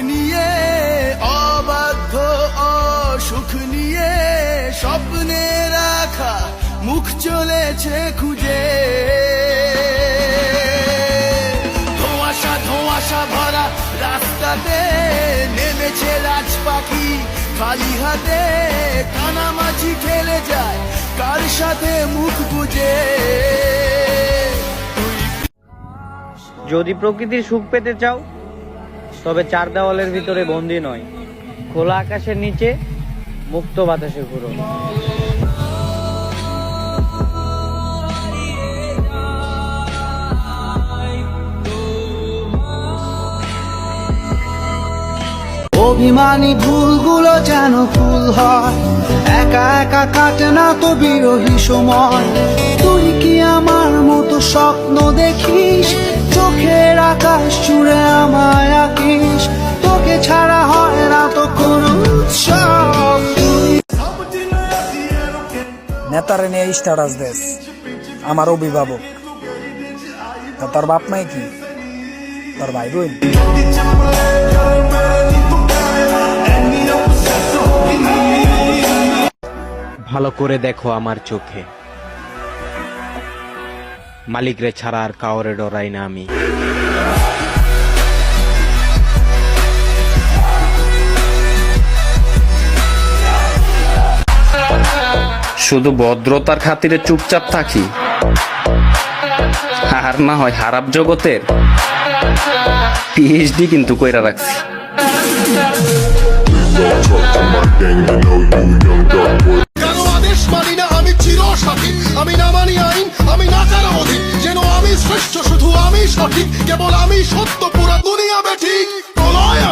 নিয়ে অবাধ্য অসুখ নিয়ে স্বপ্নে রাখা মুখ চলেছে খুঁজে। ধোঁয়াশা ধোঁয়াশা ভরা রাস্তাতে নেমেছে রাজ পাখি খালি হাতে, কানামাছি ঠেলে যায় কার সাথে মুখ বুঝে। যদি প্রকৃতির সুখ পেতে চাও তবে চার দেওয়ালের ভিতরে বন্দী নয়, খোলা আকাশের নিচে মুক্ত বাতাসে ঘুরো। অভিমানী ভুলগুলো যেন ফুল হয়, একা একা কাটে না তো বিরহী সময়। তুই কি আমার মতো স্বপ্ন দেখিস, চোখের আকাশ জুড়ে আমায় আঁকিস, তোকে ছাড়া হয় না তো কোনো উৎসব। নেতারে নিয়ে স্ট্যাটাস দেশ আমার অভিভাবক, তা তোর বাপ মাই কি তোর ভাই বোন? ভালো করে দেখো আমার চোখে, মালিকরে ছাড়া আর কাউরে ডরাই না আমি। শুধু ভদ্রতার খাতিরে চুপচাপ থাকি, আর না হয় হারাপ জগতের পিএইচডি কিন্তু কইরা রাখছি। কারো আদেশ মানি না আমি চিরসাথী, আমি না মানি আইন, আমি না কারো অধীন, যেন আমি শ্রেষ্ঠ শুধু আমি সঠিক, কেবল আমি সত্য পুরা দুনিয়া বেঠিক। প্রলয়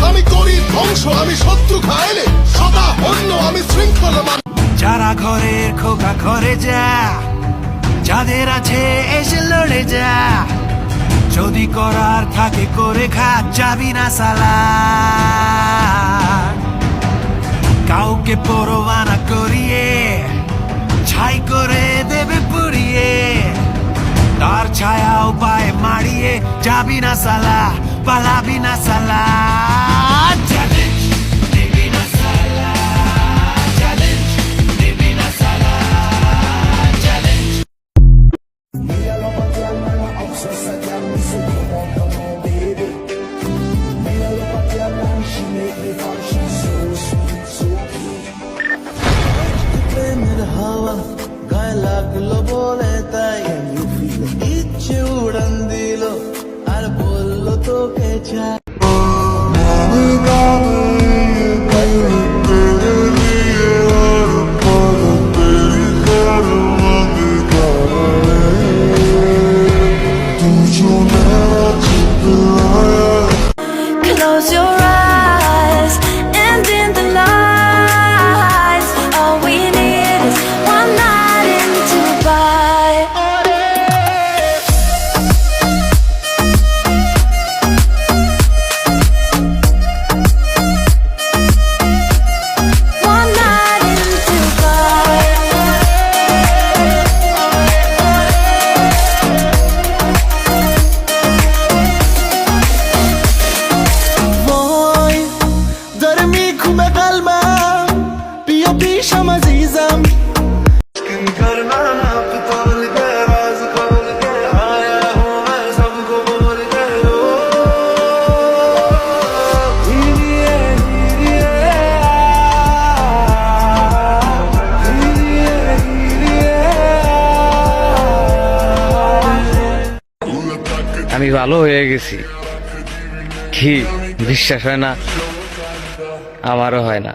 আমি করি ধ্বংস, আমি শত্রু খাইলে সদা অন্য, আমি শৃঙ্খলা। যারা ঘরের খোকা ঘরে যা, যাদের আছে এসে লড়ে যা, যদি করার থাকে করে খা, যাবি না সালা। কাউকে পরোয়ানা করিয়ে ছাই করে দেবে পুড়িয়ে, তার ছায়াও পায়ে মারিয়ে, যাবি না সালা, পালাবি না সালা। হাওয়া গায়ে লাগলো বলে তাই ইচ্ছে উড়ান দিল আর বললো তোকে চাই। Close your eyes and in the lights, all we need is one night in Dubai. One night in Dubai. আমি ভালো হয়ে গেছি, কি বিশ্বাস হয় না? আমারও হয় না।